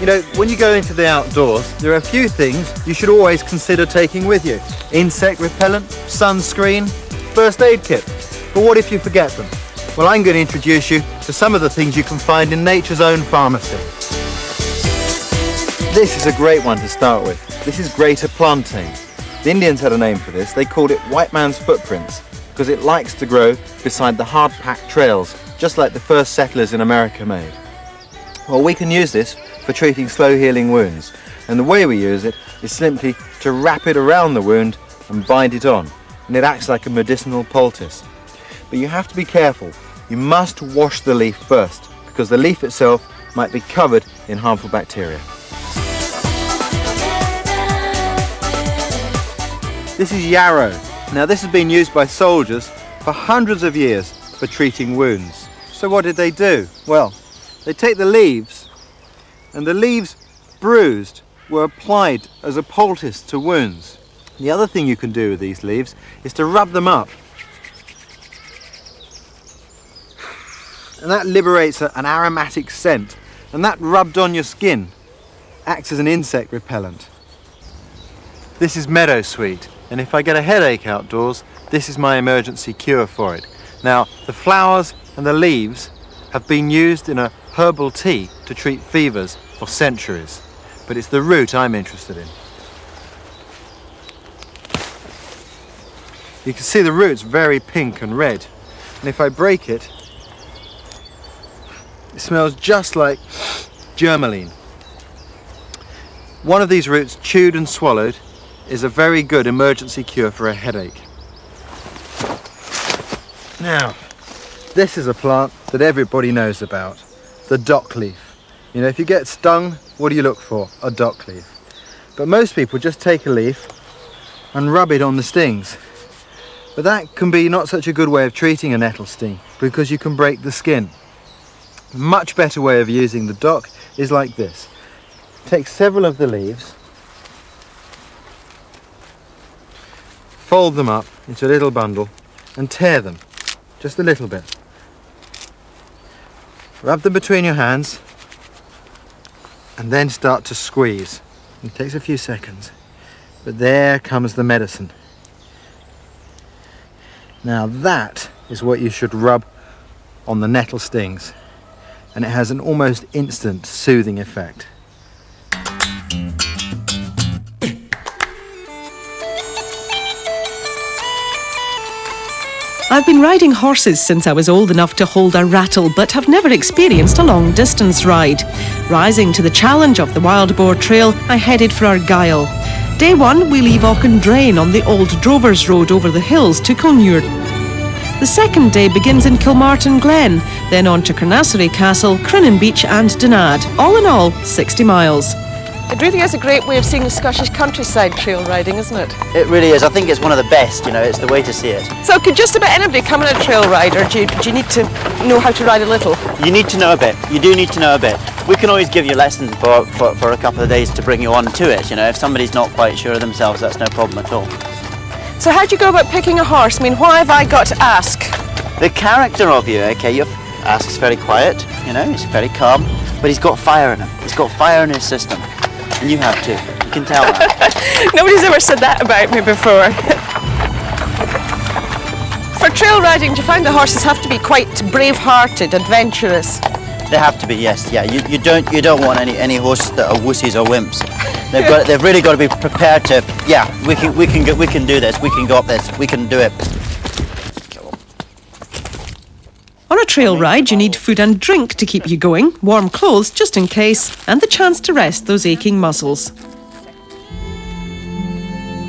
You know, when you go into the outdoors, there are a few things you should always consider taking with you. Insect repellent, sunscreen, first aid kit. But what if you forget them? Well, I'm going to introduce you to some of the things you can find in nature's own pharmacy. This is a great one to start with. This is greater plantain. The Indians had a name for this. They called it white man's footprints because it likes to grow beside the hard-packed trails, just like the first settlers in America made. Well, we can use this for treating slow-healing wounds, and the way we use it is simply to wrap it around the wound and bind it on, and it acts like a medicinal poultice. But you have to be careful. You must wash the leaf first, because the leaf itself might be covered in harmful bacteria. This is yarrow. Now, this has been used by soldiers for hundreds of years for treating wounds. So what did they do? Well, they take the leaves, and the leaves bruised were applied as a poultice to wounds. The other thing you can do with these leaves is to rub them up. And that liberates an aromatic scent, and that rubbed on your skin acts as an insect repellent. This is meadowsweet, and if I get a headache outdoors, this is my emergency cure for it. Now, the flowers and the leaves have been used in a herbal tea to treat fevers for centuries, but it's the root I'm interested in. You can see the root's very pink and red, and if I break it, it smells just like germaline. One of these roots, chewed and swallowed, is a very good emergency cure for a headache. Now, this is a plant that everybody knows about, the dock leaf. You know, if you get stung, what do you look for? A dock leaf. But most people just take a leaf and rub it on the stings. But that can be not such a good way of treating a nettle sting, because you can break the skin. A much better way of using the dock is like this. Take several of the leaves, fold them up into a little bundle and tear them, just a little bit. Rub them between your hands and then start to squeeze. It takes a few seconds, but there comes the medicine. Now that is what you should rub on the nettle stings, and it has an almost instant soothing effect. I've been riding horses since I was old enough to hold a rattle, but have never experienced a long distance ride. Rising to the challenge of the Wild Boar Trail, I headed for Argyll. Day one, we leave Auchendrain on the old Drovers Road over the hills to Culnure. The second day begins in Kilmartin Glen, then on to Carnassery Castle, Crinan Beach and Denad. All in all, 60 miles. It really is a great way of seeing the Scottish countryside trail riding, isn't it? It really is. I think it's one of the best, you know, it's the way to see it. So could just about anybody come on a trail ride, or do you need to know how to ride a little? You need to know a bit. You do need to know a bit. We can always give you lessons for a couple of days to bring you on to it, you know. If somebody's not quite sure of themselves, that's no problem at all. So how do you go about picking a horse? I mean, what have I got to ask? The character of you, okay, your Ask's very quiet, you know, he's very calm, but he's got fire in him. He's got fire in his system. And you have too. You can tell that. Nobody's ever said that about me before. For trail riding, do you find the horses have to be quite brave-hearted, adventurous? They have to be, yes. Yeah, you don't want any horses that are wussies or wimps. They've really got to be prepared to. Yeah, we can do this. We can go up this. We can do it. On a trail ride, you need food and drink to keep you going, warm clothes just in case, and the chance to rest those aching muscles.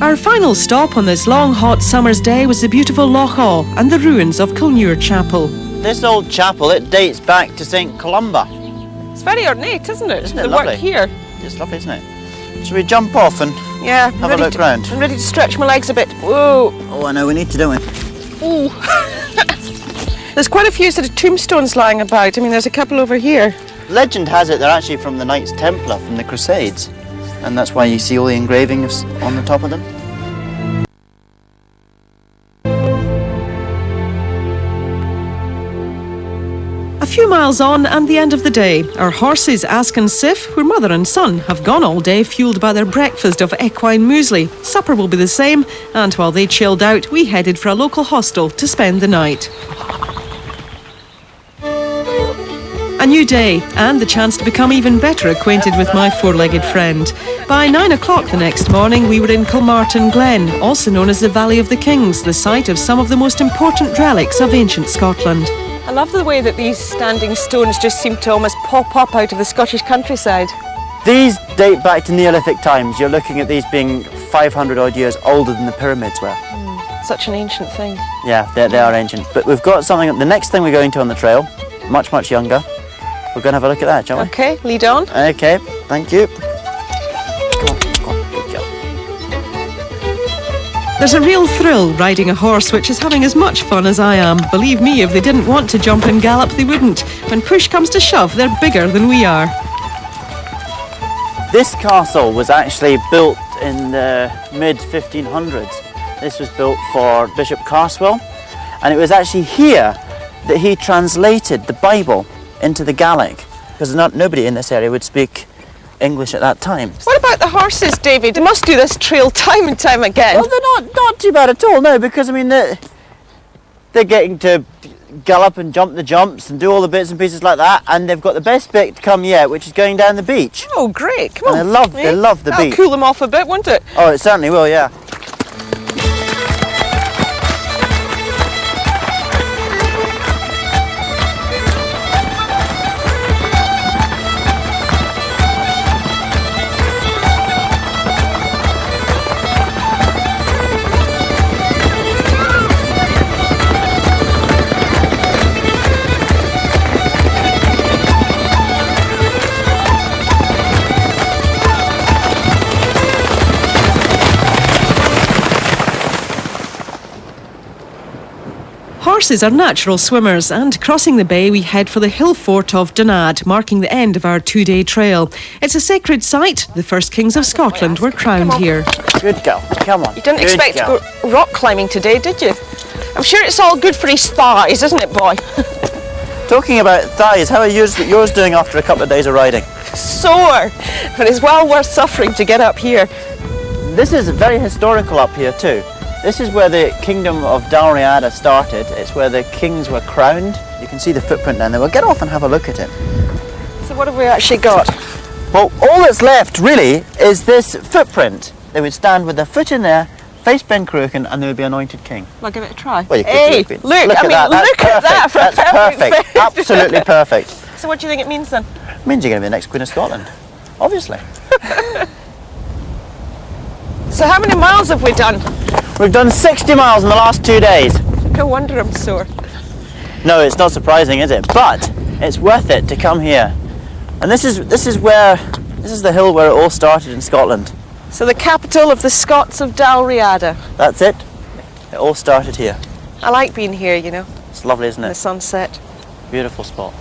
Our final stop on this long, hot summer's day was the beautiful Loch Awe and the ruins of Culnure Chapel. This old chapel, it dates back to St. Columba. It's very ornate, isn't it? Isn't it the lovely? work here. It's lovely, isn't it? Should we jump off and have a look round? I'm ready to stretch my legs a bit. Whoa! Oh, I know, we need to, don't we? Ooh. There's quite a few sort of tombstones lying about. I mean, there's a couple over here. Legend has it they're actually from the Knights Templar from the Crusades, and that's why you see all the engravings on the top of them. few miles on and the end of the day. Our horses, Ask and Sif, who are mother and son, have gone all day fueled by their breakfast of equine muesli. Supper will be the same, and while they chilled out, we headed for a local hostel to spend the night. A new day, and the chance to become even better acquainted with my four-legged friend. By 9 o'clock the next morning, we were in Kilmartin Glen, also known as the Valley of the Kings, the site of some of the most important relics of ancient Scotland. I love the way that these standing stones just seem to almost pop up out of the Scottish countryside. These date back to Neolithic times. You're looking at these being 500 odd years older than the pyramids were. Such an ancient thing. Yeah, they are ancient. But we've got something, the next thing we're going to on the trail, much, much younger. We're going to have a look at that, shall we? Okay, lead on. Okay, thank you. Come on, good girl. There's a real thrill riding a horse which is having as much fun as I am. Believe me, if they didn't want to jump and gallop, they wouldn't. When push comes to shove, they're bigger than we are. This castle was actually built in the mid-1500s. This was built for Bishop Carswell, and it was actually here that he translated the Bible into the Gaelic, because nobody in this area would speak English at that time. What about the horses, David? They must do this trail time and time again. Well, they're not too bad at all, no, because I mean they're getting to gallop and jump the jumps and do all the bits and pieces like that, and they've got the best bit to come yet, which is going down the beach. Oh, great! Come on. And they love the beach. That'll cool them off a bit, won't it? Oh, it certainly will, yeah. Horses are natural swimmers, and crossing the bay we head for the hill fort of Donad, marking the end of our two-day trail. It's a sacred site. The first kings of Scotland were crowned here. Good girl, come on. You didn't expect to go rock climbing today, did you? I'm sure it's all good for his thighs, isn't it, boy? Talking about thighs, how are yours doing after a couple of days of riding? Sore, but it's well worth suffering to get up here. This is very historical up here too. This is where the kingdom of Dalriada started. It's where the kings were crowned. You can see the footprint down there. We'll get off and have a look at it. So what have we actually got? Well, all that's left really is this footprint. They would stand with their foot in there, face bent crooked, and they would be anointed king. I'll give it a try. Well, you could hey, look at that. Look at that. That's perfect. Absolutely perfect. So what do you think it means then? It means you're going to be the next Queen of Scotland, obviously. So how many miles have we done? We've done 60 miles in the last 2 days. No wonder I'm sore. No, it's not surprising, is it? But it's worth it to come here. And this is the hill where it all started in Scotland. So the capital of the Scots of Dalriada. That's it. It all started here. I like being here, you know. It's lovely, isn't The it? sunset. Beautiful spot.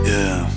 Yeah.